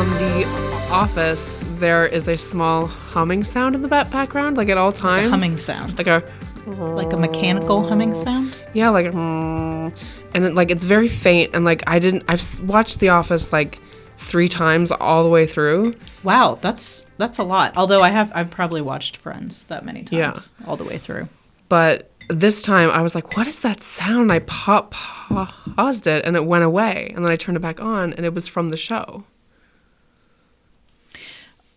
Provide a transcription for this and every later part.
The office, there is a small humming sound in the background, like at all times. Like a humming sound. Like a mechanical humming sound? Yeah, like and it's very faint, and I've watched The Office like 3 times all the way through. Wow, that's a lot. Although I've probably watched Friends that many times all the way through. But this time I was like, what is that sound? I paused it and it went away, and then I turned it back on and it was from the show.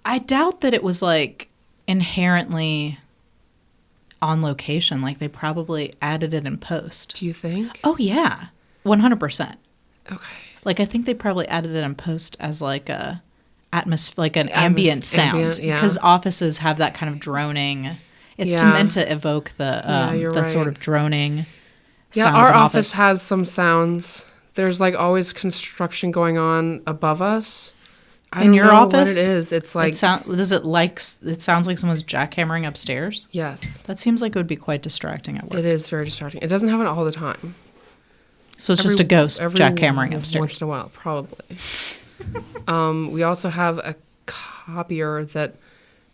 I doubt that it was like inherently on location. Like they probably added it in post. Do you think? Oh yeah, 100%. Okay. Like I think they probably added it in post as like a like an ambient sound, because offices have that kind of droning. It's meant to evoke the sort of droning. Yeah, our office has some sounds. There's like always construction going on above us. In your office? What it is. It's like it sounds like someone's jackhammering upstairs? Yes. That seems like it would be quite distracting at work. It is very distracting. It doesn't happen all the time. So it's just a ghost jackhammering upstairs. Once in a while, probably. We also have a copier that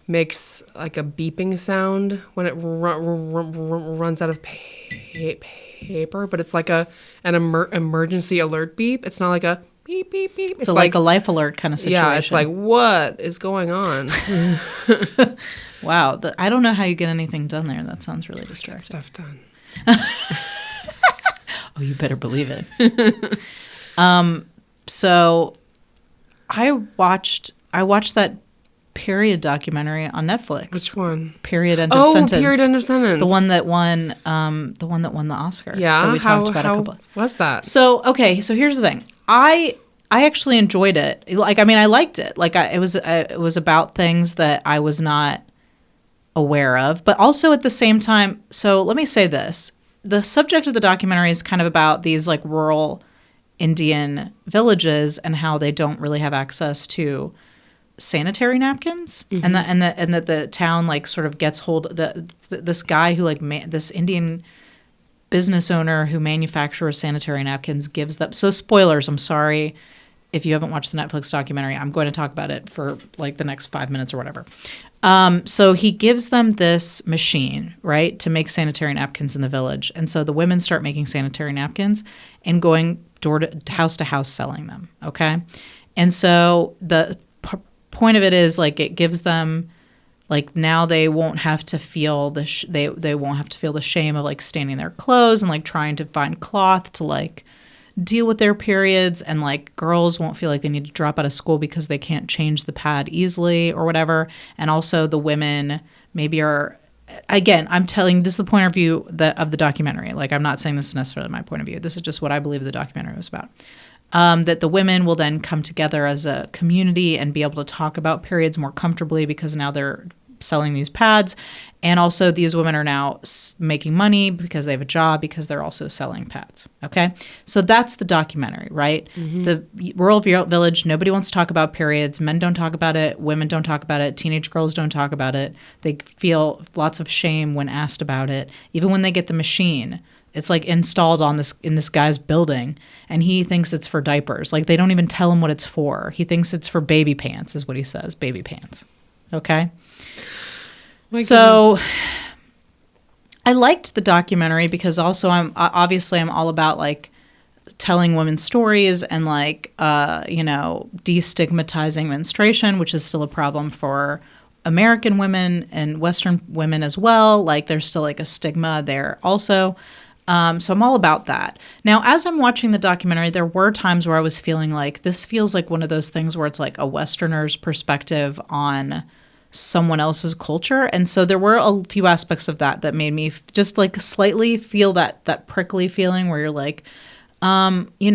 makes like a beeping sound when it runs out of paper, but it's like an emergency alert beep. It's not like a beep, beep, beep. It's like a life alert kind of situation. Yeah, it's like, what is going on? Wow. I don't know how you get anything done there. That sounds really distracting. Get stuff done. Oh, you better believe it. So I watched that period documentary on Netflix. Which one? Period End of Sentence. Oh, Period End of Sentence. The one that won the Oscar. Yeah. That we talked about a couple. Was that? So here's the thing. I actually enjoyed it. Like, I mean, I liked it. Like, it was about things that I was not aware of, but also at the same time. So let me say this: the subject of the documentary is kind of about these like rural Indian villages and how they don't really have access to sanitary napkins, and that the town like sort of gets hold of this guy who like this Indian business owner who manufactures sanitary napkins gives them. So spoilers, I'm sorry if you haven't watched the Netflix documentary. I'm going to talk about it for like the next 5 minutes or whatever. So he gives them this machine, right, to make sanitary napkins in the village. And so the women start making sanitary napkins and going door to house selling them. Okay. And so the point of it is like it gives them like now they won't have to feel they won't have to feel the shame of like staining their clothes and like trying to find cloth to like deal with their periods, and like girls won't feel like they need to drop out of school because they can't change the pad easily or whatever. And also the women maybe are, again, I'm telling, this is the point of view of the documentary. Like, I'm not saying this is necessarily my point of view. This is just what I believe the documentary was about. That the women will then come together as a community and be able to talk about periods more comfortably because now they're selling these pads. And also these women are now making money because they have a job because they're also selling pads. Okay. So that's the documentary, right? Mm-hmm. The rural village, nobody wants to talk about periods. Men don't talk about it. Women don't talk about it. Teenage girls don't talk about it. They feel lots of shame when asked about it. Even when they get the machine, it's like installed in this guy's building, and he thinks it's for diapers. Like, they don't even tell him what it's for. He thinks it's for baby pants, is what he says. Baby pants. Okay? So I liked the documentary because also I'm all about like telling women's stories and like destigmatizing menstruation, which is still a problem for American women and Western women as well. Like, there's still like a stigma there also. So I'm all about that. Now, as I'm watching the documentary, there were times where I was feeling like this feels like one of those things where it's like a Westerner's perspective on someone else's culture. And so there were a few aspects of that made me just like slightly feel that prickly feeling where you're like, when you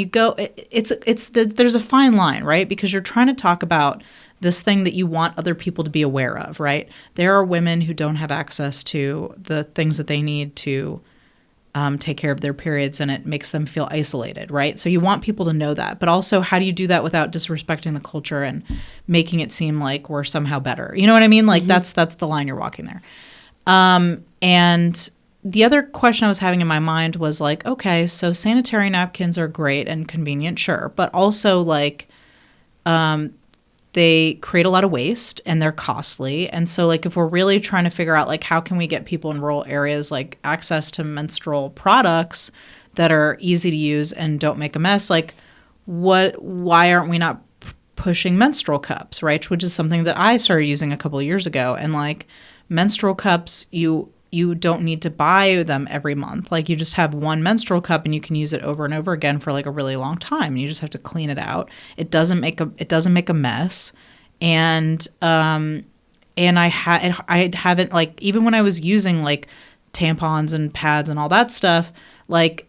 go, there's a fine line, right? Because you're trying to talk about this thing that you want other people to be aware of, right? There are women who don't have access to the things that they need to take care of their periods, and it makes them feel isolated, right? So you want people to know that. But also, how do you do that without disrespecting the culture and making it seem like we're somehow better? You know what I mean? Like, that's the line you're walking there. And the other question I was having in my mind was like, okay, so sanitary napkins are great and convenient, sure. But also, like, they create a lot of waste and they're costly. And so like if we're really trying to figure out like how can we get people in rural areas like access to menstrual products that are easy to use and don't make a mess, like why aren't we not pushing menstrual cups, right? Which is something that I started using a couple of years ago. And like menstrual cups, you don't need to buy them every month. Like you just have one menstrual cup and you can use it over and over again for like a really long time. You just have to clean it out. It doesn't make a mess. And I haven't, like, even when I was using like tampons and pads and all that stuff, like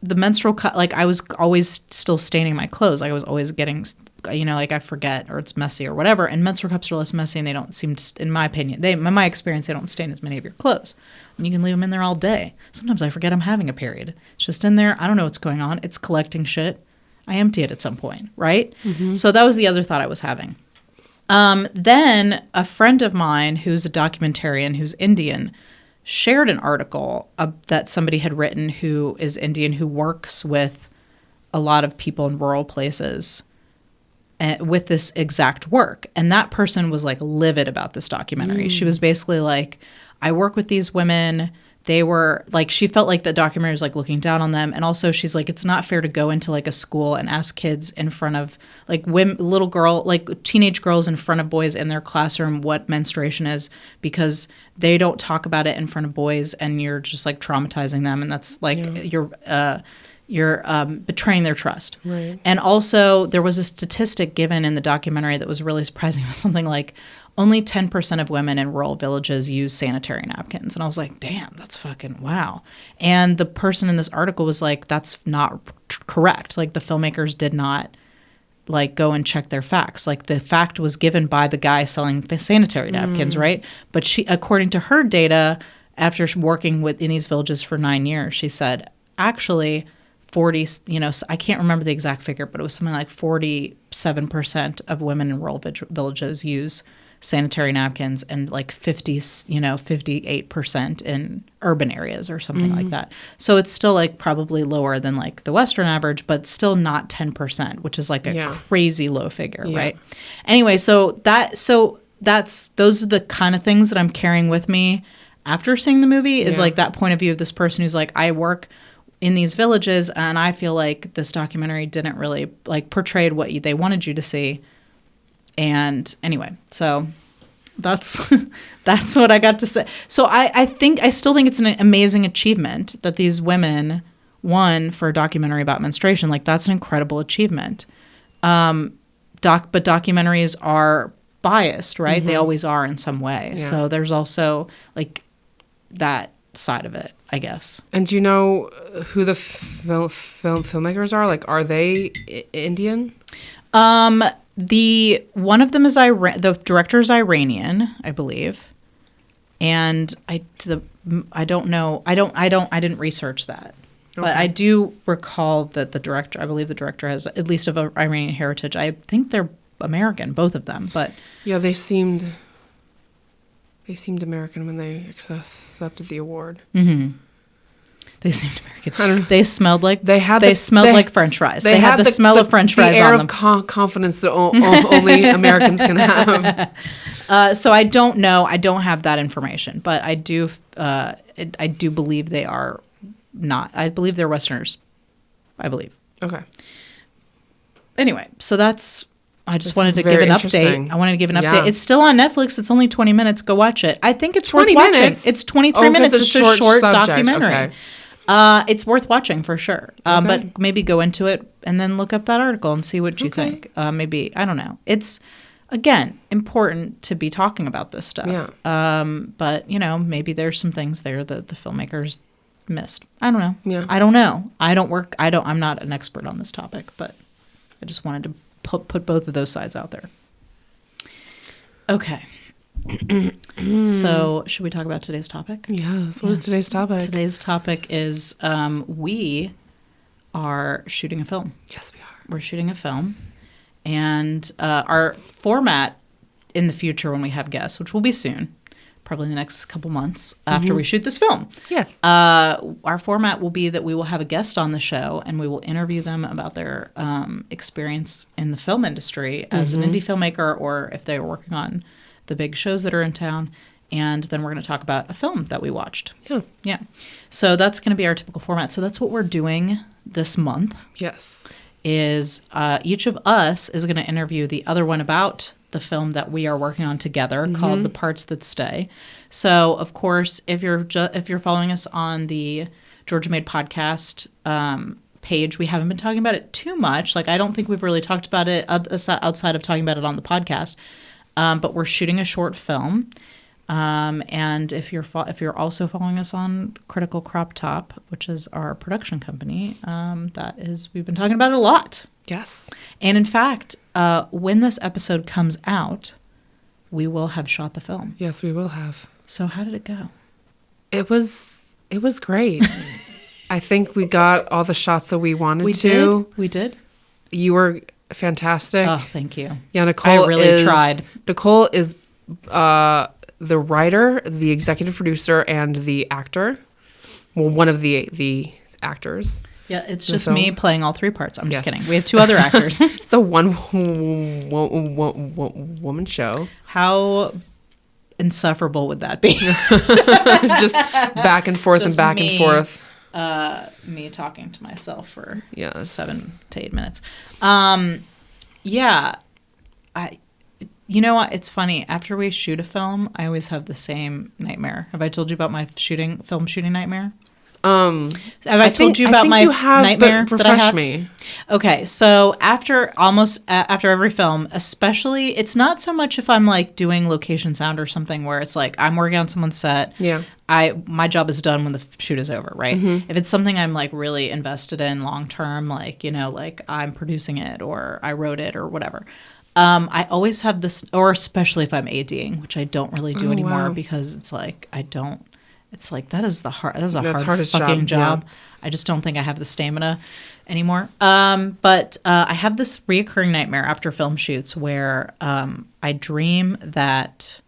the menstrual cup, like I was always still staining my clothes. Like I was always getting, like I forget or it's messy or whatever. And menstrual cups are less messy and they don't seem to, in my opinion, in my experience, they don't stain as many of your clothes. And you can leave them in there all day. Sometimes I forget I'm having a period. It's just in there. I don't know what's going on. It's collecting shit. I empty it at some point, right? Mm-hmm. So that was the other thought I was having. Then a friend of mine who's a documentarian who's Indian shared an article that somebody had written who is Indian, who works with a lot of people in rural places with this exact work. And that person was like livid about this documentary. She was basically like, I work with these women. They were like, she felt like the documentary was like looking down on them. And also she's like, it's not fair to go into like a school and ask kids in front of like teenage girls in front of boys in their classroom what menstruation is, because they don't talk about it in front of boys and you're just like traumatizing them. And that's like, you're betraying their trust. Right. And also there was a statistic given in the documentary that was really surprising. It was something like only 10% of women in rural villages use sanitary napkins. And I was like, damn, that's fucking wow. And the person in this article was like, that's not correct. Like the filmmakers did not like go and check their facts. Like the fact was given by the guy selling the sanitary napkins, right? But she, according to her data, after working in these villages for 9 years, she said, actually 40, I can't remember the exact figure, but it was something like 47% of women in rural villages use sanitary napkins and like 58% in urban areas or something like that. So it's still like probably lower than like the Western average, but still not 10%, which is like a crazy low figure, right? Anyway, those are the kind of things that I'm carrying with me after seeing the movie is like that point of view of this person who's like, I work in these villages and I feel like this documentary didn't really like portrayed what they wanted you to see. And anyway, so that's what I got to say. So I still think it's an amazing achievement that these women won for a documentary about menstruation. Like that's an incredible achievement. But documentaries are biased, right? Mm-hmm. They always are in some way. Yeah. So there's also like that side of it, I guess. And do you know who the filmmakers are? Like, are they Indian? One of them is the director is Iranian, I believe, and I don't know. I didn't research that, but I do recall that I believe the director has at least of Iranian heritage. I think they're American, both of them, but yeah, they seemed American when they accepted the award. Mm-hmm. They seemed American. I don't know. They smelled like like French fries. They had the smell of French fries on them. The air of confidence that only Americans can have. So I don't know. I don't have that information, but I do. I do believe they are not. I believe they're Westerners. I believe. Okay. Anyway, so that's. I just wanted to give an update. I wanted to give an update. Yeah. It's still on Netflix. It's only 20 minutes. Go watch it. I think it's 20 worth minutes. Watching. It's 23 minutes. It's a short documentary. Okay. It's worth watching for sure. But maybe go into it and then look up that article and see what you think. Maybe, I don't know. It's, again, important to be talking about this stuff. Yeah. But, maybe there's some things there that the filmmakers missed. I don't know. Yeah. I don't know. I'm not an expert on this topic, but I just wanted to put both of those sides out there. Okay. So should we talk about today's topic? Yes. What is today's topic? Today's topic is we are shooting a film. Yes, we are. We're shooting a film. And our format in the future when we have guests, which will be soon, probably in the next couple months after we shoot this film. Yes. Our format will be that we will have a guest on the show and we will interview them about their experience in the film industry as an indie filmmaker, or if they're working on the big shows that are in town. And then we're going to talk about a film that we watched. Yeah. Yeah. So that's going to be our typical format. So that's what we're doing this month. Yes. Is each of us is going to interview the other one about the film that we are working on together, called The Parts That Stay. So, of course, if you're following us on the Georgia Made podcast page, we haven't been talking about it too much. Like, I don't think we've really talked about it outside of talking about it on the podcast. But we're shooting a short film. And if you're also following us on Critical Crop Top, which is our production company, we've been talking about it a lot. Yes. And in fact, when this episode comes out, we will have shot the film. Yes, we will have. So how did it go? It was great. I think we got all the shots that we wanted to. We did. You were fantastic. Oh, thank you. Yeah, Nicole I really tried. Nicole is the writer, the executive producer, and the actor. Well, one of the actors. Yeah, it's just me playing all three parts. I'm just kidding. We have two other actors. It's a one woman show. How insufferable would that be? Just back and forth and back and forth. Me talking to myself for 7 to 8 minutes. Yeah. You know what? It's funny. After we shoot a film, I always have the same nightmare. Have I told you about my film shooting nightmare? Have I told you about my nightmare that I have? Me. Okay, so after every film, especially, it's not so much if I'm like doing location sound or something where it's like I'm working on someone's set. Yeah. My job is done when the shoot is over, right? Mm-hmm. If it's something I'm like really invested in long term, like, you know, like I'm producing it or I wrote it or whatever. I always have this, or especially if I'm ADing, which I don't really do anymore because it's like it's like that is a hard fucking job. Yeah. I just don't think I have the stamina anymore. But I have this reoccurring nightmare after film shoots where I dream that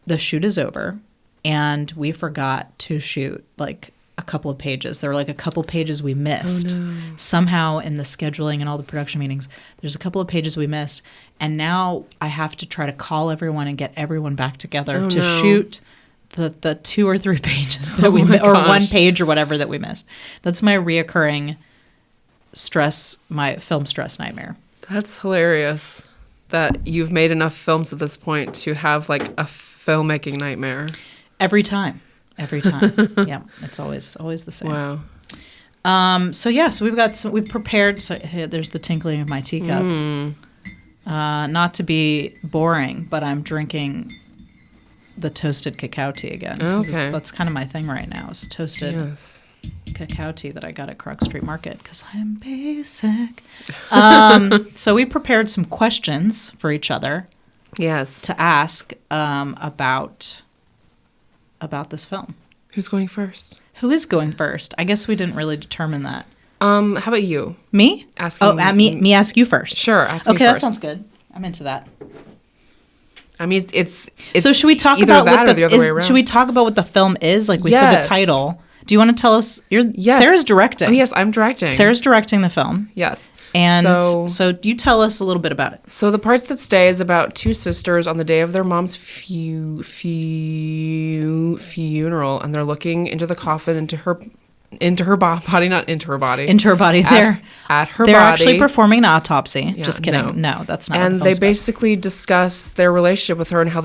the shoot is over and we forgot to shoot like a couple of pages. There were like a couple pages we missed. Oh, no. Somehow in the scheduling and all the production meetings, there's a couple of pages we missed. And now I have to try to call everyone and get everyone back together to shoot the 2 or 3 pages that we missed, or 1 page or whatever that we missed. That's my reoccurring stress, my film stress nightmare. That's hilarious that you've made enough films at this point to have like a filmmaking nightmare. Every time. Yeah, it's always the same. Wow. So we've prepared. So there's the tinkling of my teacup. Not to be boring, but I'm drinking the toasted cacao tea again. Okay. That's kind of my thing right now. Is toasted cacao tea that I got at Krug Street Market because I'm basic. So we prepared some questions for each other. Yes. To ask about this film. Who's going first? Who is going first? I guess we didn't really determine that. How about you? Me? Me ask you first. Sure, ask me first. Okay, that sounds good. I'm into that. I mean, it's so should we talk about should we talk about what the film is? Like we said, the title. Do you want to tell us? Sarah's directing. Oh, yes, I'm directing. Sarah's directing the film. Yes. And so you tell us a little bit about it. So The Parts That Stay is about 2 sisters on the day of their mom's funeral, and they're looking into the coffin, into her body, not into her body. Into her body. They're actually performing an autopsy. Yeah, just kidding. No, that's not. And they basically discuss their relationship with her and how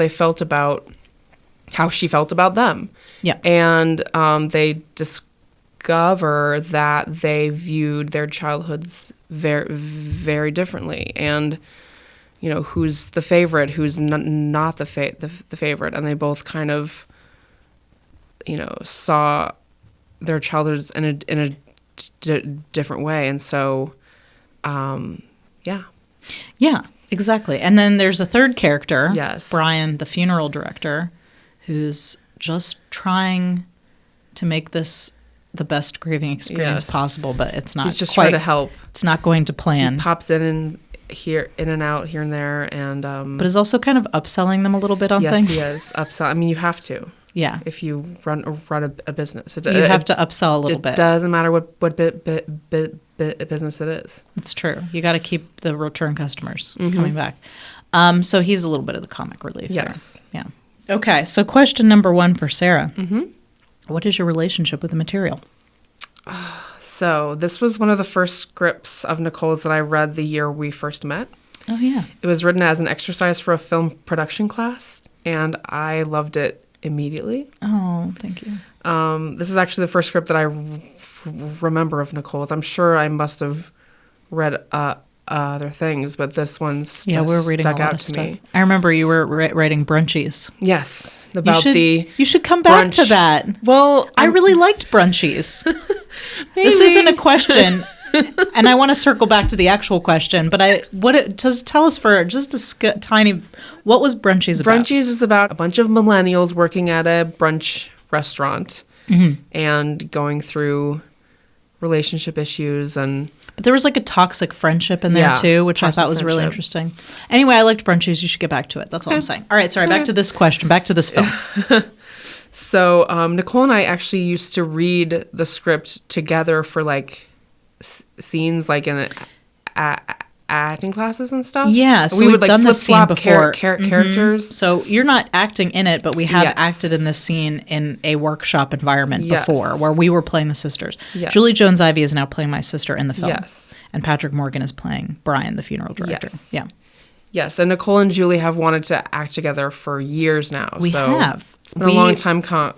she felt about them. Yeah. And they discover that they viewed their childhoods very, very differently, and you know who's the favorite, who's not the favorite, and they both kind of, you know, saw their childhoods in a different way, and so, yeah, exactly. And then there's a third character, yes, Brian, the funeral director, who's just trying to make this the best grieving experience possible, but it's not. He's just trying to help. It's not going to plan. He pops in and here, in and out, here and there, and But is also kind of upselling them a little bit on yes, things. he is upsell. I mean, you have to. Yeah. If you run a business, You have to upsell a little bit. It doesn't matter what business it is. It's true. You got to keep the return customers coming back. So he's a little bit of the comic relief. Yes. There. Yeah. Okay. So question number 1 for Sarah. What is your relationship with the material? So this was one of the first scripts of Nicole's that I read the year we first met. Oh, yeah. It was written as an exercise for a film production class, and I loved it immediately. Oh, thank you. This is actually the first script that I remember of Nicole's. I'm sure I must have read other things, but this one's we're reading a lot out of to stuff. me. I remember you were writing Brunchies. Yes, about the you should come back brunch. to that. Well, I really liked Brunchies. This isn't a question, and I want to circle back to the actual question. But just tell us for just a tiny, what was Brunchies about? Brunchies is about a bunch of millennials working at a brunch restaurant and going through relationship issues and. But there was like a toxic friendship in there too, which I thought was really interesting. Anyway, I liked Brunchies. You should get back to it. That's all I'm saying. All right, sorry. Back to this question. Back to this film. So Nicole and I actually used to read the script together for like scenes like in acting classes and stuff. Yeah, so we we've would like done this scene before. Characters. So you're not acting in it, but we have acted in this scene in a workshop environment before, where we were playing the sisters. Yes. Julie Jones-Ivy is now playing my sister in the film. Yes. And Patrick Morgan is playing Brian, the funeral director. Yes. Yeah. Yes, and Nicole and Julie have wanted to act together for years now. We have. It's been a long time coming.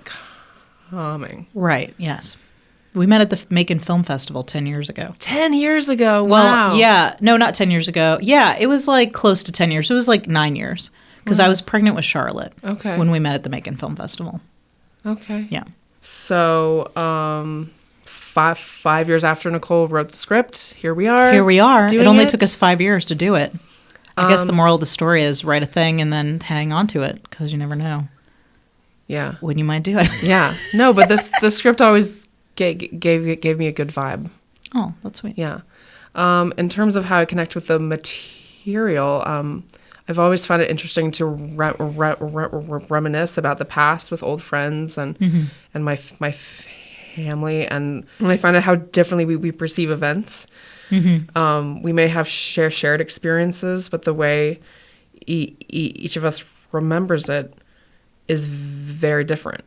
Right, yes. We met at the Macon Film Festival 10 years ago. 10 years ago? Well, wow. yeah. No, not 10 years ago. Yeah, it was like close to 10 years. It was like 9 years. Because I was pregnant with Charlotte when we met at the Macon Film Festival. Okay. Yeah. So, 5 years after Nicole wrote the script, here we are. It only took us 5 years to do it. I guess the moral of the story is write a thing and then hang on to it because you never know. Yeah. When you might do it. Yeah. No, but the script always gave me a good vibe. Oh, that's sweet. Yeah. In terms of how I connect with the material, I've always found it interesting to reminisce about the past with old friends and my family, and when I find out how differently we perceive events. We may have shared experiences, but the way each of us remembers it is very different.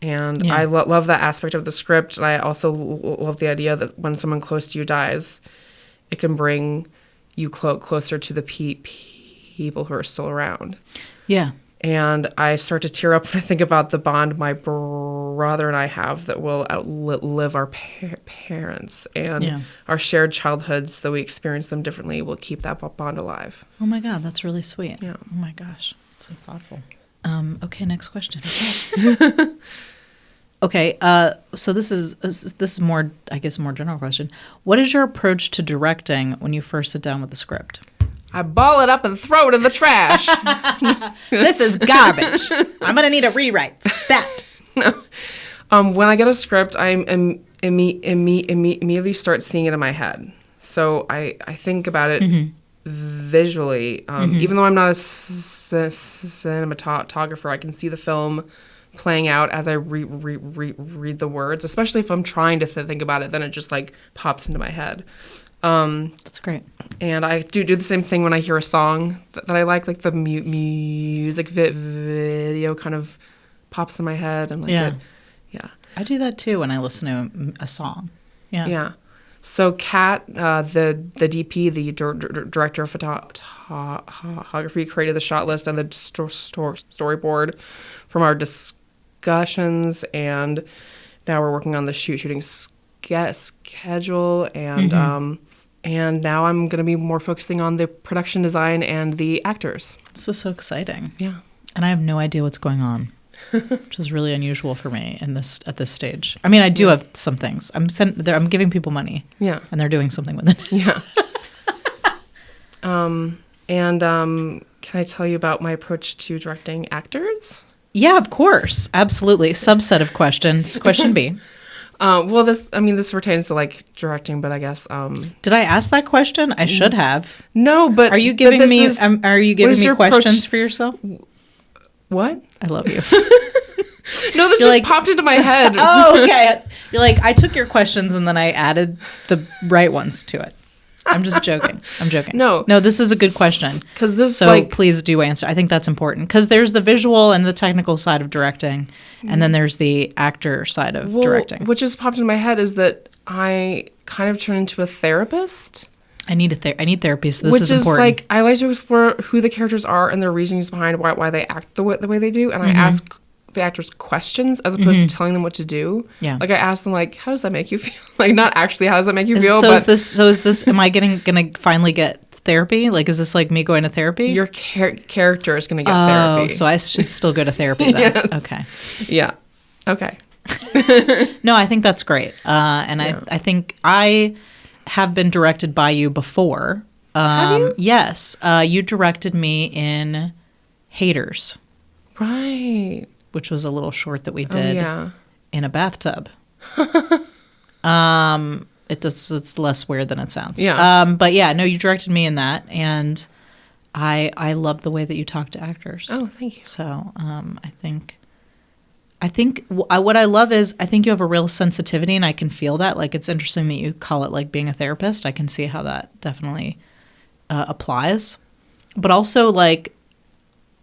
And I love that aspect of the script, and I also love the idea that when someone close to you dies, it can bring you closer to the people who are still around. Yeah. And I start to tear up when I think about the bond my brother and I have that will outlive our parents. And our shared childhoods, though we experience them differently, will keep that bond alive. Oh, my God. That's really sweet. Yeah. Oh, my gosh. That's so thoughtful. Okay, next question. Okay, so this is more, I guess, more general question. What is your approach to directing when you first sit down with the script? I ball it up and throw it in the trash. This is garbage. I'm going to need a rewrite. Stat. When I get a script, I immediately start seeing it in my head. So I think about it visually. Even though I'm not a cinematographer, I can see the film playing out as I read the words, especially if I'm trying to think about it, then it just like pops into my head. That's great. And I do the same thing when I hear a song that I like the music video kind of pops in my head. And yeah. I do that too when I listen to a song. Yeah. Yeah. So Kat, the DP, the director of photography, created the shot list and the storyboard from our discussions, and now we're working on the shooting schedule, and and now I'm going to be more focusing on the production design and the actors. This is so exciting. Yeah. And I have no idea what's going on, which is really unusual for me at this stage. I mean, I do have some things. I'm giving people money. Yeah. And they're doing something with it. Yeah. Can I tell you about my approach to directing actors? Yeah, of course. Absolutely. Subset of questions. Question B. Well, this pertains to like directing, but I guess Did I ask that question? I should have. no. But Are you giving me? Are you giving me your questions for yourself? what? I love you. No, this You're just like- popped into my head. Oh, okay. You're like, I took your questions and then I added the right ones to it. I'm just joking. I'm joking. No. this is a good question. Because this So like please do answer. I think that's important because there's the visual and the technical side of directing, and then there's the actor side of directing. what just popped into my head is that I kind of turned into a therapist. I need therapy, so this Which is is important. like I like to explore who the characters are and their reasonings behind why they act the way they do, and I ask the actors questions as opposed to telling them what to do. Yeah. Like I ask them like, how does that make you feel? Like not actually how does that make you feel, So but is this? Am I gonna finally get therapy? Like, is this like me going to therapy? your character is going to get Oh, therapy. so I should still go to therapy then. Yes. Okay. Yeah. Okay. No, I think that's great. And I think I have been directed by you before. Have you? Yes. You directed me in Haters, Right. which was a little short that we Oh, did yeah. in a bathtub. It's less weird than it sounds. Yeah. But yeah, no, you directed me in that, and I love the way that you talk to actors. Oh, thank you. So I think what I love is I think you have a real sensitivity, and I can feel that. Like, it's interesting that you call it like being a therapist. I can see how that definitely applies. But also, like,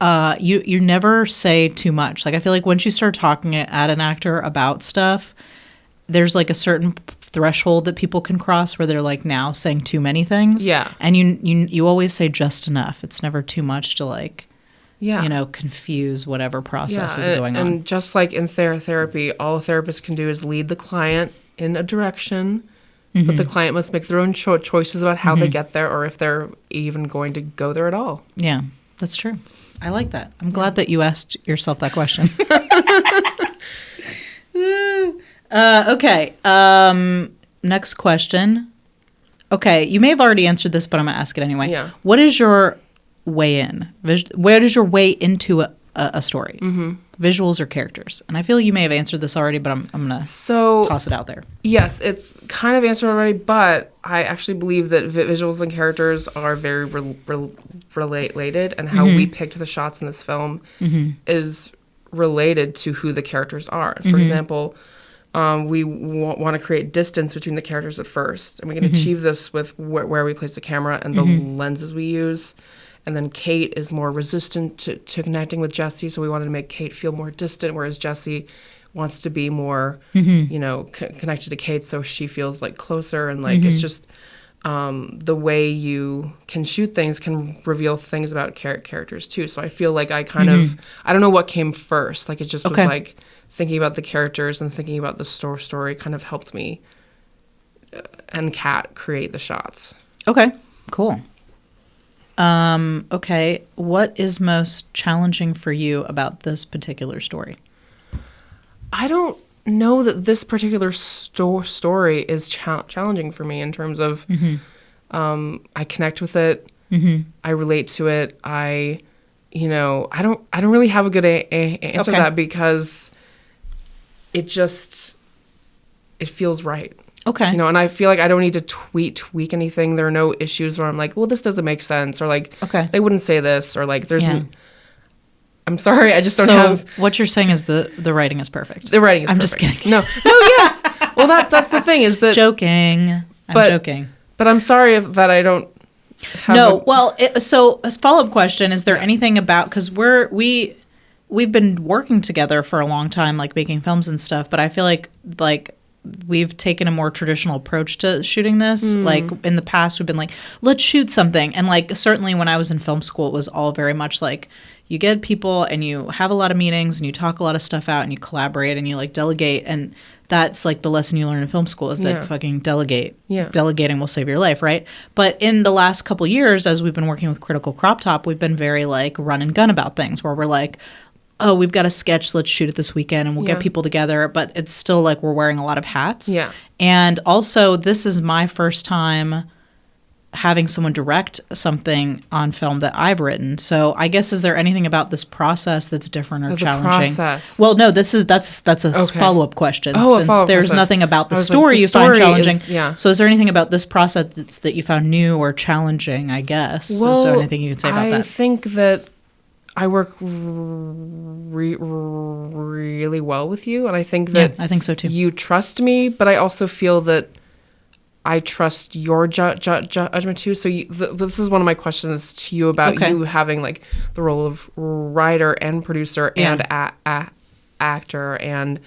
you never say too much. Like, I feel like once you start talking at an actor about stuff, there's like a certain threshold that people can cross where they're like now saying too many things. Yeah. And you always say just enough. It's never too much to like, Yeah. confuse whatever process is going on. And just like in therapy, all a therapist can do is lead the client in a direction, but the client must make their own choices about how they get there or if they're even going to go there at all. Yeah, that's true. I like that. I'm glad that you asked yourself that question. Okay. Next question. Okay, you may have already answered this, but I'm going to ask it anyway. Yeah. What is your way in? Where does your way into a story? Mm-hmm. Visuals or characters? And I feel you may have answered this already, but I'm going to toss it out there. Yes, it's kind of answered already, but I actually believe that visuals and characters are very related, and how we picked the shots in this film is related to who the characters are. For example, we want to create distance between the characters at first, and we can achieve this with where we place the camera and the lenses we use. And then Kate is more resistant to connecting with Jesse, so we wanted to make Kate feel more distant, whereas Jesse wants to be more, connected to Kate, so she feels like closer. And like it's just the way you can shoot things can reveal things about characters too. So I feel like I kind of I don't know what came first. Like it just was like thinking about the characters and thinking about the story kind of helped me and Kat create the shots. Okay, cool. Okay, what is most challenging for you about this particular story? I don't know that this particular story is challenging for me in terms of I connect with it. I relate to it. I don't really have a good answer to that because it feels right. Okay. And I feel like I don't need to tweak anything. There are no issues where I'm like, well, this doesn't make sense, or like, they wouldn't say this, or like, there's. I'm sorry, I just don't have. What you're saying is the writing is perfect. The writing is I'm perfect. just kidding. No, yes. Well, that's the thing is that. Joking. I'm joking. But I'm sorry that I don't. Have so a follow-up question: is there anything about because we've been working together for a long time, like making films and stuff, but I feel like we've taken a more traditional approach to shooting this. Like in the past, we've been like, let's shoot something. And like, certainly when I was in film school, it was all very much like you get people and you have a lot of meetings and you talk a lot of stuff out and you collaborate and you like delegate. And that's like the lesson you learn in film school is that fucking delegate. Yeah. Delegating will save your life, right? But in the last couple of years, as we've been working with Critical Crop Top, we've been very like run and gun about things where we're like, oh, we've got a sketch, let's shoot it this weekend, and we'll get people together. But it's still like we're wearing a lot of hats. Yeah. And also, this is my first time having someone direct something on film that I've written. So I guess, is there anything about this process that's different or challenging? Process. Well, no, that's a follow-up question. Oh, since there's nothing about the story you find challenging. So is there anything about this process that you found new or challenging, I guess? Well, is there anything you could say about that? I think that I work really well with you, and I think that I think so too. You trust me, but I also feel that I trust your judgment too. So this is one of my questions to you about you having like the role of writer and producer and actor, and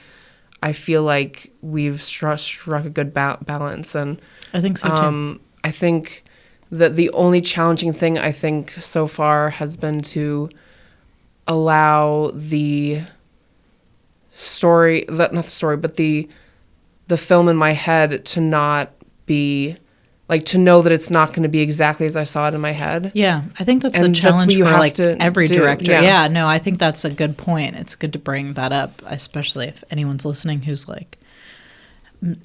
I feel like we've struck a good balance, and I think so too. I think that the only challenging thing I think so far has been to allow the story, not the story, but the film in my head to not be like, to know that it's not going to be exactly as I saw it in my head. Yeah, I think that's a challenge for like every director. Yeah, no, I think that's a good point. It's good to bring that up, especially if anyone's listening who's like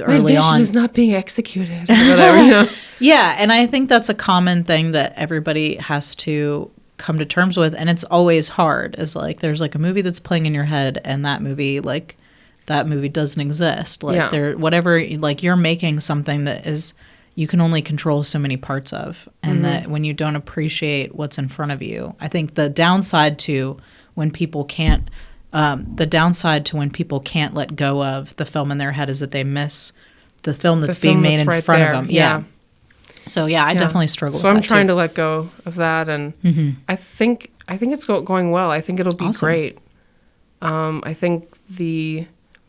early on. My vision is not being executed or whatever, you know? Yeah, and I think that's a common thing that everybody has to come to terms with, and it's always hard. Is like there's like a movie that's playing in your head, and that movie doesn't exist. Like whatever, like you're making something that is you can only control so many parts of, and that when you don't appreciate what's in front of you, I think the downside to when people can't let go of the film in their head is that they miss the film that's being made in front of them. Yeah. So I definitely struggle with that. So I'm trying to let go of that, and I think it's going well. I think it'll be great. I think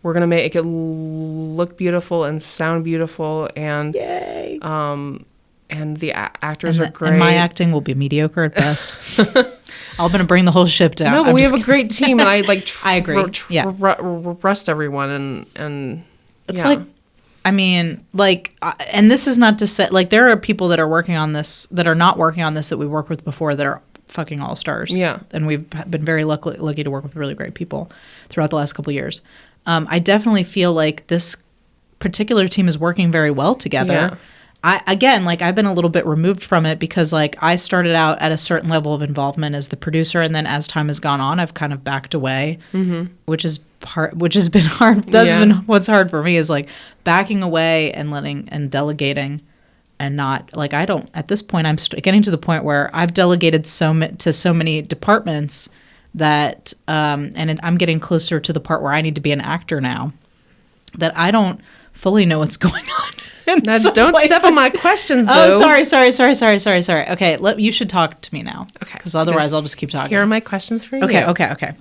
we're gonna make it look beautiful and sound beautiful, and yay! And the actors are great. And my acting will be mediocre at best. I'm gonna bring the whole ship down. No, but we have a great team, and I like. I agree. Trust everyone, and it's like. I mean, like, and this is not to say, like, there are people that are working on this, that are not working on this, that we worked with before, that are fucking all-stars. Yeah. And we've been very lucky to work with really great people throughout the last couple of years. I definitely feel like this particular team is working very well together. Yeah. I've been a little bit removed from it because, like, I started out at a certain level of involvement as the producer, and then as time has gone on, I've kind of backed away, which has been hard. That's been what's hard for me, is like backing away and letting and delegating, and not like at this point I'm getting to the point where I've delegated to so many departments that I'm getting closer to the part where I need to be an actor now, that I don't fully know what's going on. Don't step on my questions, though. Oh, sorry. Okay, you should talk to me now. Okay. Because otherwise I'll just keep talking. Here are my questions for you. Okay.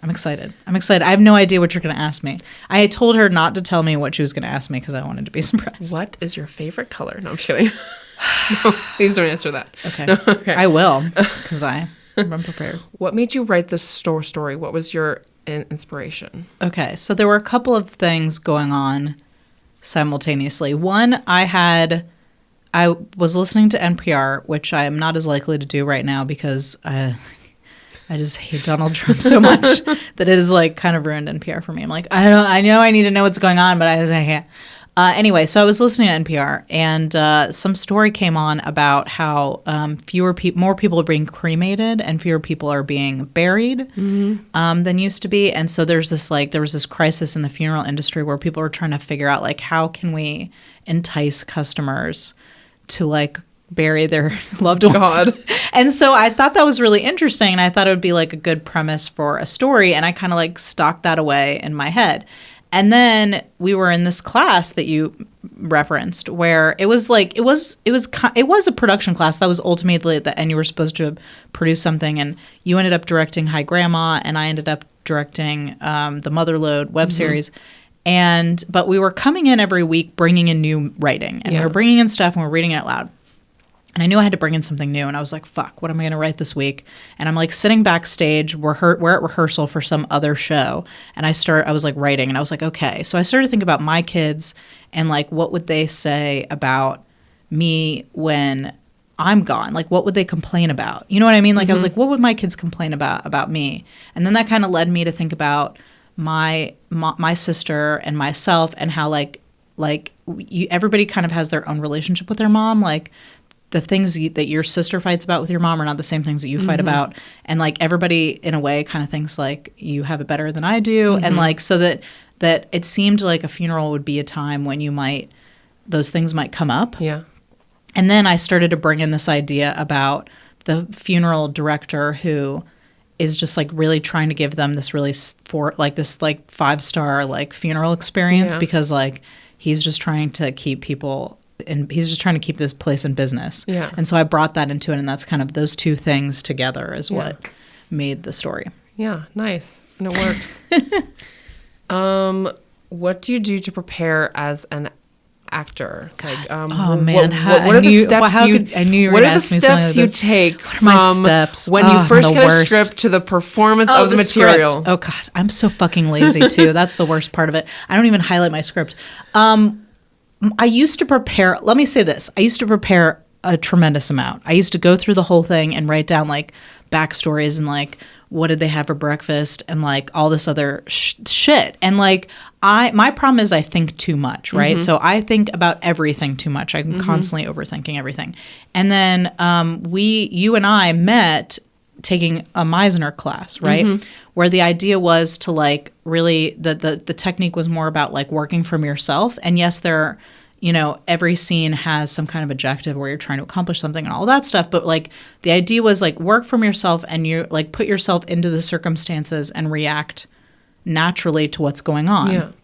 I'm excited. I have no idea what you're going to ask me. I told her not to tell me what she was going to ask me because I wanted to be surprised. What is your favorite color? No, I'm just kidding. No, please don't answer that. Okay. No, okay. I will, because I'm prepared. What made you write this story? What was your inspiration? Okay, so there were a couple of things going on simultaneously. One, I was listening to NPR, which I am not as likely to do right now because I just hate Donald Trump so much that it has like kind of ruined NPR for me. I'm like, I know I need to know what's going on, but I can't. Anyway, so I was listening to NPR, and some story came on about how more people are being cremated and fewer people are being buried than used to be. And so there was this crisis in the funeral industry where people were trying to figure out like how can we entice customers to like bury their loved ones. God. And so I thought that was really interesting, and I thought it would be like a good premise for a story, and I kind of like stocked that away in my head. And then we were in this class that you referenced where it was a production class that was ultimately at the end. You were supposed to produce something, and you ended up directing Hi Grandma, and I ended up directing the Motherlode web series. But we were coming in every week bringing in new writing, and we were bringing in stuff and we were reading it out loud. And I knew I had to bring in something new, and I was like, fuck, what am I going to write this week? And I'm like sitting backstage, we're at rehearsal for some other show, and I was like writing, and I was like, okay. So I started to think about my kids and like what would they say about me when I'm gone? Like what would they complain about? You know what I mean? Like I was like, what would my kids complain about me? And then that kind of led me to think about my sister and myself, and how everybody kind of has their own relationship with their mom. Like the things that your sister fights about with your mom are not the same things that you fight about. And like everybody in a way kind of thinks like you have it better than I do. And like, so that it seemed like a funeral would be a time when those things might come up. Yeah. And then I started to bring in this idea about the funeral director who is just like really trying to give them this really this 5-star like funeral experience because like he's just trying to keep people and he's just trying to keep this place in business. Yeah. And so I brought that into it, and that's kind of those two things together is what made the story. Yeah, nice. And it works. What do you do to prepare as an actor? Like, oh man, what are the steps you take from when you first get a script to the performance of the material? Script. Oh God, I'm so fucking lazy too. That's the worst part of it. I don't even highlight my script. I used to prepare. Let me say this: I used to prepare a tremendous amount. I used to go through the whole thing and write down like backstories and like what did they have for breakfast and like all this other shit. And like my problem is I think too much, right? So I think about everything too much. I'm constantly overthinking everything. And then you and I met taking a Meisner class, right? Where the idea was to like really the technique was more about like working from yourself. And yes, every scene has some kind of objective where you're trying to accomplish something and all that stuff. But like the idea was like work from yourself and you like put yourself into the circumstances and react naturally to what's going on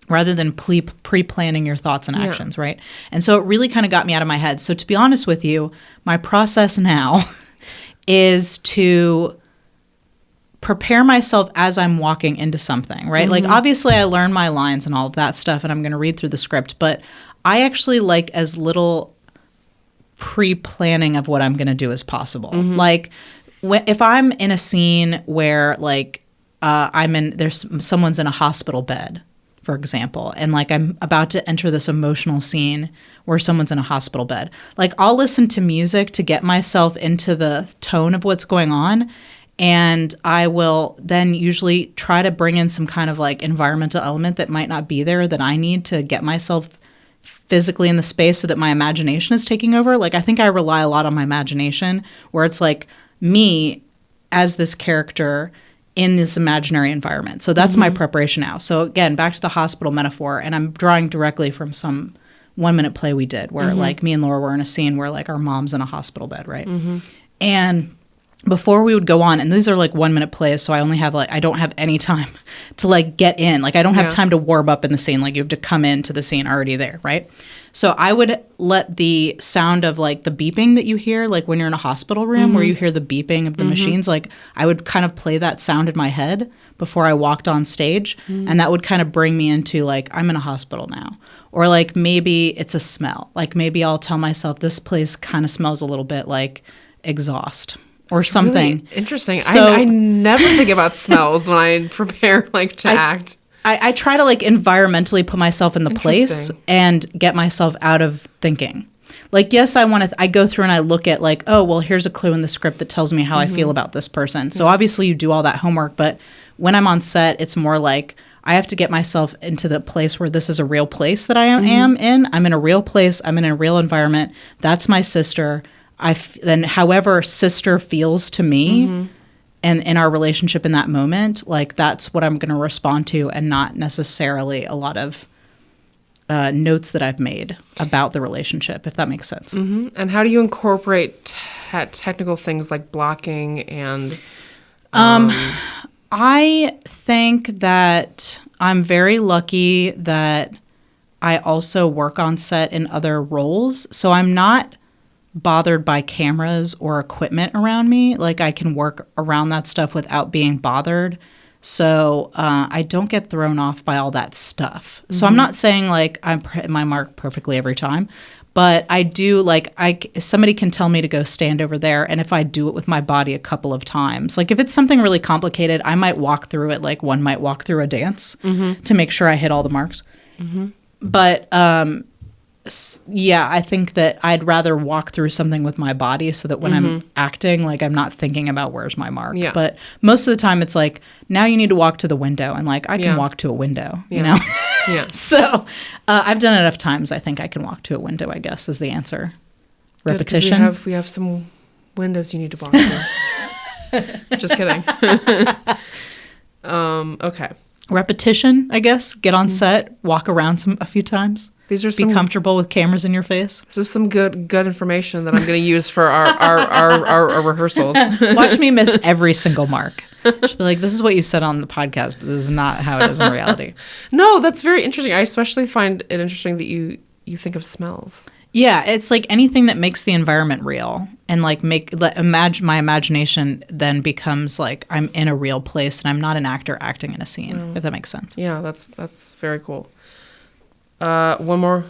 rather than pre-planning your thoughts and actions, right? And so it really kind of got me out of my head. So to be honest with you, my process now is to prepare myself as I'm walking into something, right? Like obviously I learn my lines and all of that stuff and I'm going to read through the script, but I actually like as little pre-planning of what I'm going to do as possible. Like if I'm in a scene where like someone's in a hospital bed, for example, and like I'm about to enter this emotional scene where someone's in a hospital bed, like I'll listen to music to get myself into the tone of what's going on. And I will then usually try to bring in some kind of like environmental element that might not be there that I need to get myself physically in the space so that my imagination is taking over. Like I think I rely a lot on my imagination where it's like me as this character in this imaginary environment. So that's my preparation now. So again, back to the hospital metaphor, and I'm drawing directly from some 1-minute play we did where like me and Laura were in a scene where like our mom's in a hospital bed, right? And before we would go on, and these are like 1-minute plays, so I only have I don't have any time to like get in. Like I don't have time to warm up in the scene. Like you have to come into the scene already there, right? So I would let the sound of like the beeping that you hear, like when you're in a hospital room where you hear the beeping of the machines, like I would kind of play that sound in my head before I walked on stage. And that would kind of bring me into like, I'm in a hospital now. Or like maybe it's a smell. Like maybe I'll tell myself this place kind of smells a little bit like exhaust. Or it's something. Really interesting. So, I never think about smells when I prepare like to act. I try to like environmentally put myself in the place and get myself out of thinking. Like, yes, I go through and I look at like, oh, well, here's a clue in the script that tells me how I feel about this person. So obviously you do all that homework. But when I'm on set, it's more like I have to get myself into the place where this is a real place that I am in. I'm in a real place. I'm in a real environment. That's my sister. Then however sister feels to me and in our relationship in that moment, like that's what I'm going to respond to and not necessarily a lot of notes that I've made about the relationship, if that makes sense. And how do you incorporate technical things like blocking and... I think that I'm very lucky that I also work on set in other roles. So I'm not bothered by cameras or equipment around me. Like I can work around that stuff without being bothered. So I don't get thrown off by all that stuff. So I'm not saying like I'm hitting my mark perfectly every time, but I do like somebody can tell me to go stand over there. And if I do it with my body a couple of times, like if it's something really complicated, I might walk through it like one might walk through a dance to make sure I hit all the marks. But yeah, I think that I'd rather walk through something with my body so that when I'm acting, like I'm not thinking about where's my mark. Yeah. But most of the time it's like, now you need to walk to the window. And like, I can walk to a window, you know? So I've done it enough times. I think I can walk to a window, I guess, is the answer. Good, 'cause Repetition. we have some windows you need to walk through. Just kidding. Okay. Repetition, I guess. Get on set, walk around a few times. These are Be comfortable with cameras in your face. This is some good information that I'm going to use for our rehearsals. Watch me miss every single mark. She'll be like, this is what you said on the podcast, but this is not how it is in reality. No, that's very interesting. I especially find it interesting that you think of smells. Yeah, it's like anything that makes the environment real and like my imagination then becomes like I'm in a real place and I'm not an actor acting in a scene, if that makes sense. Yeah, that's very cool. One more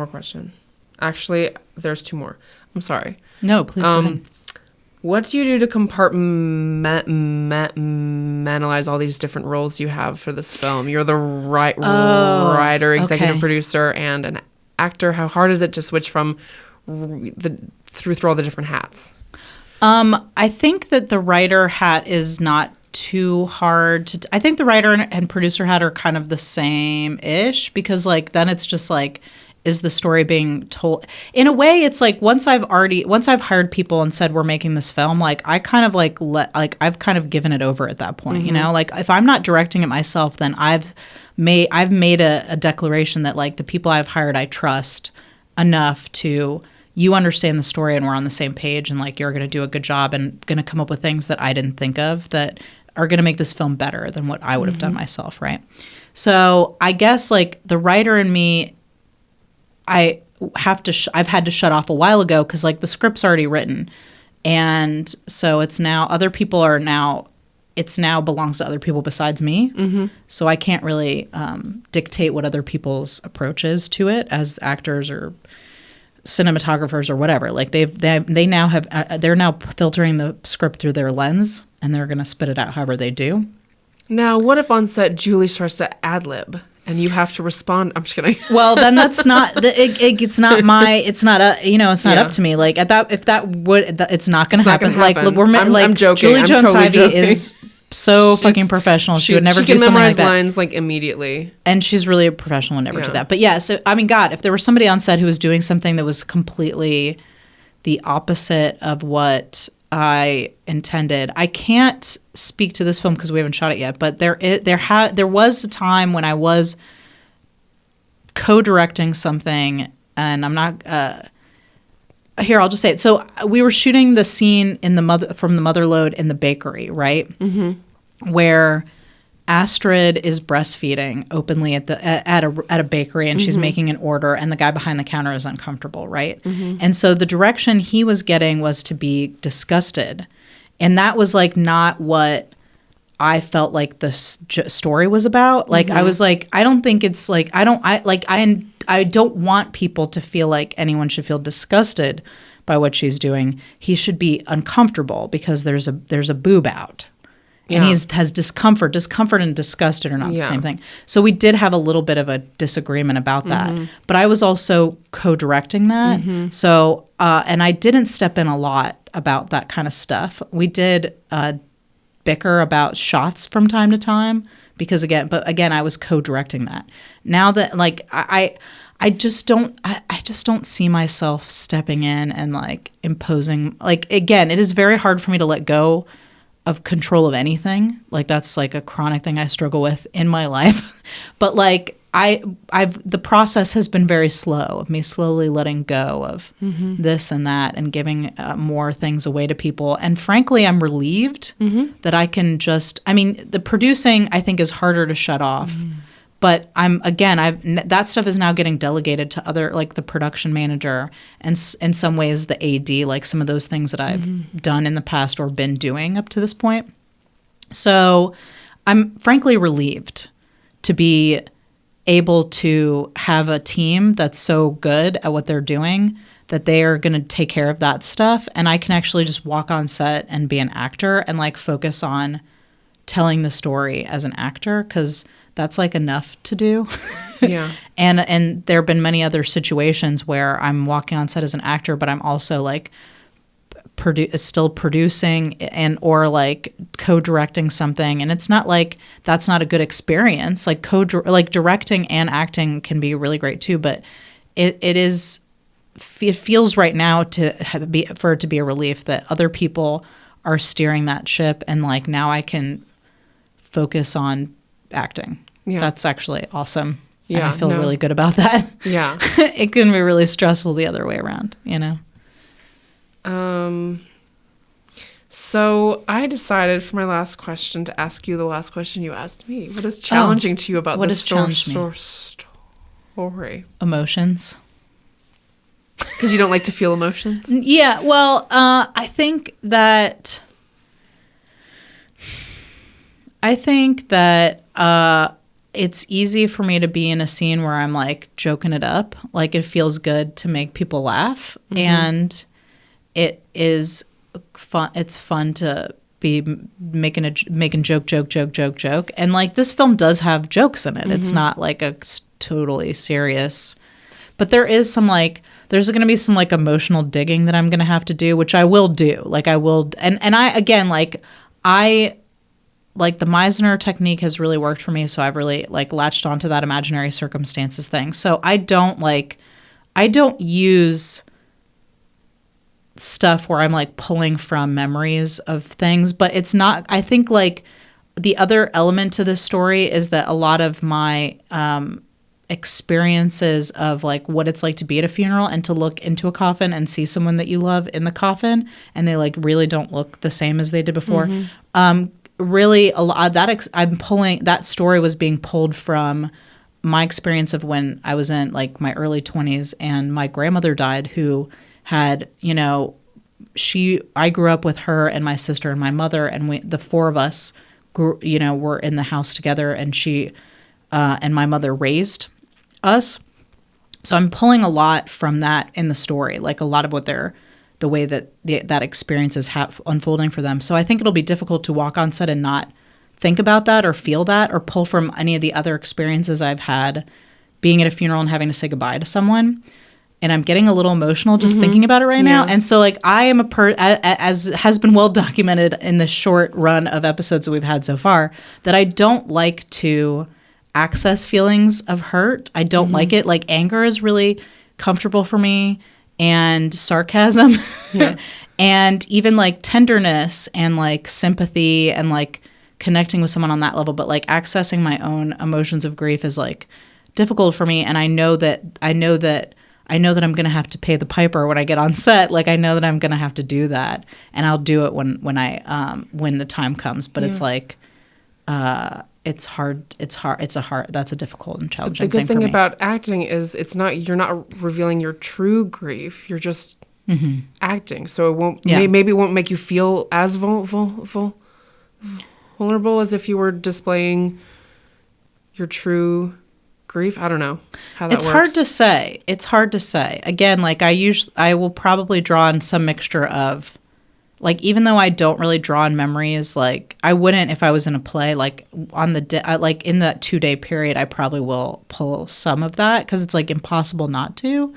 question. Actually, there's two more. I'm sorry. No, please go ahead. What do you do to compartmentalize all these different roles you have for this film? You're the writer, executive producer, and an actor. How hard is it to switch from through all the different hats? I think that the writer hat is not too hard to I think the writer and producer hat are kind of the same-ish, because like then it's just like, is the story being told? In a way, it's like once I've hired people and said we're making this film, like I kind of like I've kind of given it over at that point, you know? Like if I'm not directing it myself, then I've made a declaration that like the people I've hired I trust enough to, you understand the story and we're on the same page and like you're going to do a good job and going to come up with things that I didn't think of that are going to make this film better than what I would have done myself, right? So I guess like the writer in me, I've had to shut off a while ago because like the script's already written, and so it's now it's now belongs to other people besides me. So I can't really dictate what other people's approach is to it as actors or cinematographers or whatever. Like they're now filtering the script through their lens and they're going to spit it out however they do. Now, what if on set Julie starts to ad-lib and you have to respond? I'm just kidding. Well, then that's not it's not up to me. Like it's not going to happen. Like I'm joking. Julie Jones totally Ivey joking. is so fucking professional. She would never do something like that. She can memorize lines like immediately. And she's really a professional and never do that. But yeah, so I mean, God, if there was somebody on set who was doing something that was completely the opposite of what I intended, I can't speak to this film because we haven't shot it yet. But there was a time when I was co-directing something, and I'm not. Here, I'll just say it. So we were shooting the scene from the Motherlode in the bakery, right? Where Astrid is breastfeeding openly at a bakery, and she's making an order, and the guy behind the counter is uncomfortable, right? And so the direction he was getting was to be disgusted, and that was like not what I felt like the story was about. Like I was like, I don't think it's like I don't want people to feel like anyone should feel disgusted by what she's doing. He should be uncomfortable because there's a boob out. And he has discomfort. Discomfort and disgusted are not the same thing. So we did have a little bit of a disagreement about that. But I was also co-directing that. So, and I didn't step in a lot about that kind of stuff. We did bicker about shots from time to time because again, I was co-directing that. Now that like I just don't see myself stepping in and like imposing, like again, it is very hard for me to let go of control of anything. Like that's like a chronic thing I struggle with in my life. But like the process has been very slow of me slowly letting go of this and that and giving more things away to people. And frankly, I'm relieved that I can the producing I think is harder to shut off. But that stuff is now getting delegated to other, like the production manager and in some ways the AD, like some of those things that I've done in the past or been doing up to this point. So I'm frankly relieved to be able to have a team that's so good at what they're doing that they are going to take care of that stuff. And I can actually just walk on set and be an actor and like focus on telling the story as an actor, because that's like enough to do. Yeah. And there have been many other situations where I'm walking on set as an actor, but I'm also like still producing and or like co-directing something, and it's not like that's not a good experience. Like directing and acting can be really great too, but it is it feels right now for it to be a relief that other people are steering that ship, and like now I can focus on acting. Yeah. That's actually awesome. Yeah, and I feel really good about that. Yeah. It can be really stressful the other way around, you know? So I decided for my last question to ask you the last question you asked me. What is challenging to you about what this has challenged me? Story? Emotions. Because you don't like to feel emotions? Yeah, well, I think that it's easy for me to be in a scene where I'm like joking it up. Like it feels good to make people laugh. Mm-hmm. And it is fun. It's fun to be making joke. And like this film does have jokes in it. Mm-hmm. It's not like a totally serious, but there is some like, there's going to be some like emotional digging that I'm going to have to do, which I will do. Like I will. And I, again, like the Meisner technique has really worked for me. So I've really like latched onto that imaginary circumstances thing. So I don't use stuff where I'm like pulling from memories of things, but it's not, I think like the other element to this story is that a lot of my experiences of like what it's like to be at a funeral and to look into a coffin and see someone that you love in the coffin and they like really don't look the same as they did before. Mm-hmm. Really a lot that story was being pulled from my experience of when I was in like my early 20s and my grandmother died, who had, you know, I grew up with her and my sister and my mother, and the four of us grew, you know, were in the house together, and she and my mother raised us. So I'm pulling a lot from that in the story, like a lot of what the way that that experience is unfolding for them. So I think it'll be difficult to walk on set and not think about that or feel that or pull from any of the other experiences I've had being at a funeral and having to say goodbye to someone. And I'm getting a little emotional just thinking about it right now. And so like I am as has been well documented in the short run of episodes that we've had so far, that I don't like to access feelings of hurt. I don't like it. Like anger is really comfortable for me, and sarcasm and even like tenderness and like sympathy and like connecting with someone on that level. But like accessing my own emotions of grief is like difficult for me. And I know that I'm going to have to pay the piper when I get on set. Like I know that I'm going to have to do that, and I'll do it when the time comes. But it's like, it's hard. That's a difficult and challenging thing for me. The good thing about acting is you're not revealing your true grief. You're just acting. So it won't, maybe it won't make you feel as vulnerable as if you were displaying your true grief. I don't know how that works. It's hard to say. Again, like I will probably draw on some mixture of, like, even though I don't really draw on memories, like I wouldn't if I was in a play, like on the like in that 2-day period, I probably will pull some of that, because it's like impossible not to.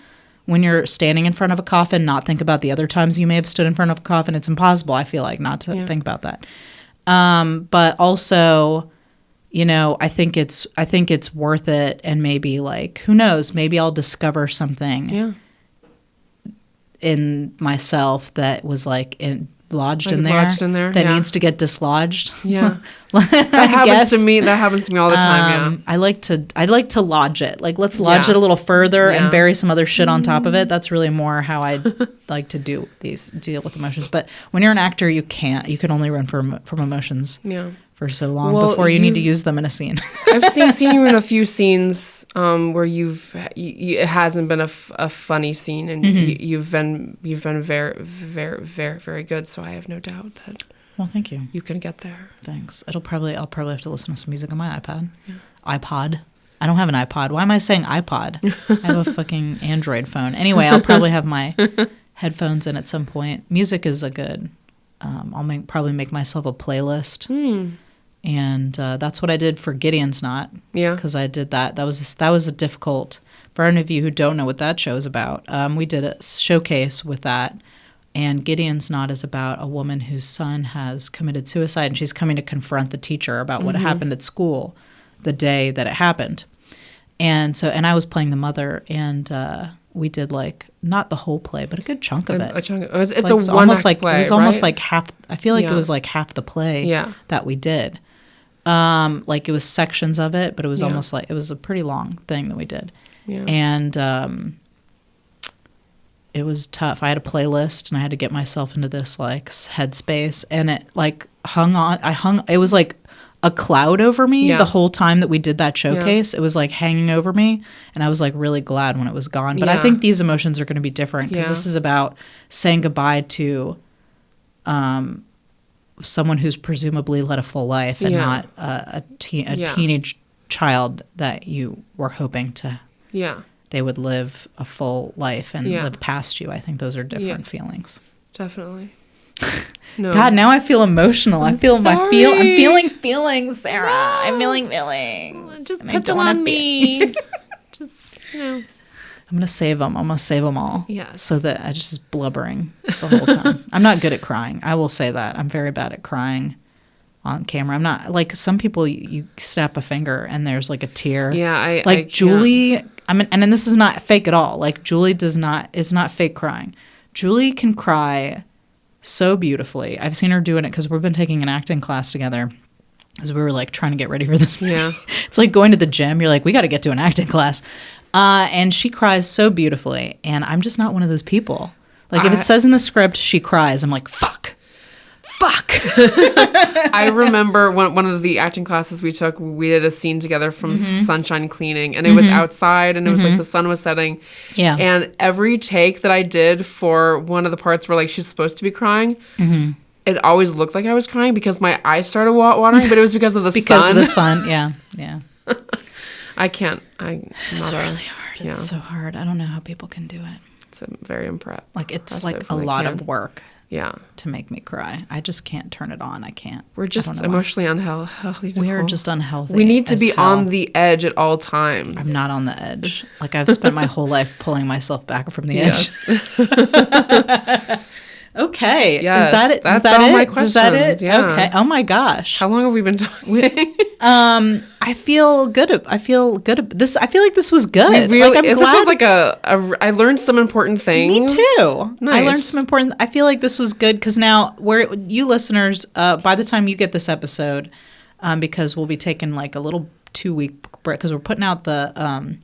When you're standing in front of a coffin, not think about the other times you may have stood in front of a coffin. It's impossible, I feel like, not to think about that. But also, you know, I think it's worth it, and maybe like, who knows, maybe I'll discover something in myself that was like lodged in there that needs to get dislodged. Yeah. That happens to me all the time. I'd like to lodge it. Like, let's lodge it a little further and bury some other shit on top of it. That's really more how I like to deal with emotions. But when you're an actor, you can only run from emotions for so long before you need to use them in a scene. I've seen you in a few scenes where it hasn't been a funny scene, and you've been very, very, very, very good. So I have no doubt that. Well, thank you. You can get there. Thanks. I'll probably have to listen to some music on my iPod. Yeah. iPod. I don't have an iPod. Why am I saying iPod? I have a fucking Android phone. Anyway, I'll probably have my headphones in at some point. Music is a good. I'll probably make myself a playlist. And that's what I did for Gideon's Knot. Yeah. Because I did that. That was a difficult. For any of you who don't know what that show is about, we did a showcase with that. And Gideon's Knot is about a woman whose son has committed suicide, and she's coming to confront the teacher about what happened at school the day that it happened. And I was playing the mother, and we did like not the whole play, but a good chunk of it. A chunk. It's Like, a one almost act like play. it was almost right? like half. I feel like Yeah. it was like half the play Yeah. that we did. Like it was sections of it, but it was Yeah. almost like it was a pretty long thing that we did. Yeah. And it was tough. I had a playlist and I had to get myself into this like headspace, and it like it was like a cloud over me Yeah. the whole time that we did that showcase. It was like hanging over me, and I was like really glad when it was gone. But I Yeah. think these emotions are going to be different because Yeah. this is about saying goodbye to someone who's presumably led a full life and Yeah. not a Yeah. teenage child that you were hoping to Yeah. they would live a full life and Yeah. live past you. I think those are different Yeah. feelings. Definitely. No. God, now I feel emotional. I'm feeling sorry. feelings, Sarah. I'm feeling feelings. Just and I put them don't wanna on me. Just, I'm going to save them. I'm going to save them all. Yes. So that I just blubbering the whole time. I'm not good at crying. I will say that. I'm very bad at crying on camera. I'm not like some people. You snap a finger and there's like a tear. Yeah. I Like can't. Julie. And then this is not fake at all. Like Julie is not fake crying. Julie can cry so beautifully. I've seen her doing it because we've been taking an acting class together as we were like trying to get ready for this movie. Yeah. It's like going to the gym. You're like, we got to get to an acting class. And she cries so beautifully. And I'm just not one of those people. Like if it says in the script, she cries, I'm like, fuck. I remember one of the acting classes we took, we did a scene together from Sunshine Cleaning, and it was outside, and it was like the sun was setting. Yeah. And every take that I did for one of the parts where like she's supposed to be crying, it always looked like I was crying because my eyes started watering, but it was because of the sun. Because of the sun, yeah. I can't. It's really hard. Yeah. It's so hard. I don't know how people can do it. It's very impressive. Like it's like a when they lot can. of work Yeah. to make me cry. I just can't turn it on. I can't. We're I just don't know why. emotionally unhealthy. We are Nicole. just unhealthy. We need to as be hell. on the edge at all times. I'm not on the edge. Like I've spent my whole life pulling myself back from the edge. Yes. Okay. Yes, Is that it? that's Is that all it? my Is that it? questions, yeah. Okay. Oh my gosh. How long have we been talking? I feel good. I feel good. This. I feel like this was good. Really, like I'm this glad. was like I learned some important things. Me too. I Nice. learned some important. I feel like this was good because now, where you listeners, by the time you get this episode, because we'll be taking like a little 2-week break because we're putting out the.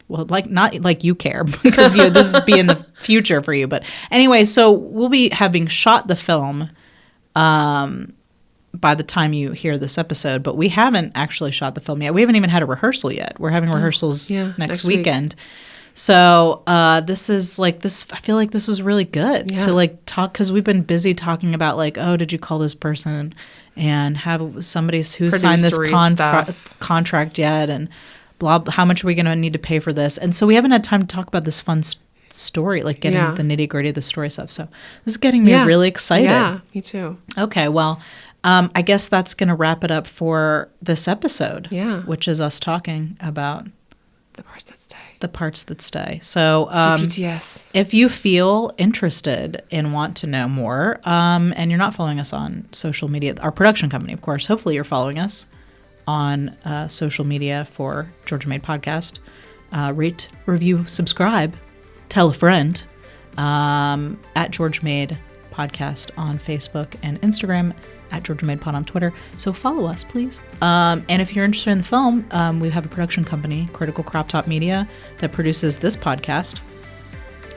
Well, like not like you care because this is be in the future for you. But anyway, so we'll be having shot the film by the time you hear this episode. But we haven't actually shot the film yet. We haven't even had a rehearsal yet. We're having rehearsals next weekend. So this is like this. I feel like this was really good to like talk because we've been busy talking about like, oh, did you call this person and have somebody who signed this contract yet and. Blah, how much are we going to need to pay for this? And so we haven't had time to talk about this fun story, like getting the nitty gritty of the story stuff. So this is getting me really excited. Yeah, me too. Okay, well, I guess that's going to wrap it up for this episode. Yeah. Which is us talking about The parts that stay. the parts that stay. So TPTS. if you feel interested and want to know more, and you're not following us on social media, our production company, of course, hopefully you're following us on social media for Georgia Made Podcast. Rate, review, subscribe, tell a friend at Georgia Made Podcast on Facebook and Instagram, at Georgia Made Pod on Twitter. So follow us, please. And if you're interested in the film, we have a production company, Critical Crop Top Media, that produces this podcast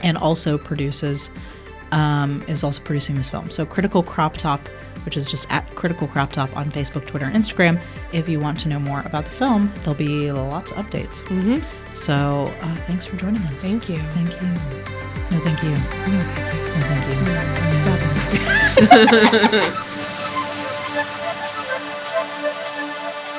and also is also producing this film. So Critical Crop Top, which is just at Critical Crop Top on Facebook, Twitter, and Instagram. If you want to know more about the film, there'll be lots of updates. Mm-hmm. So thanks for joining us. Thank you. Thank you. No, thank you. No, thank you. No, thank you.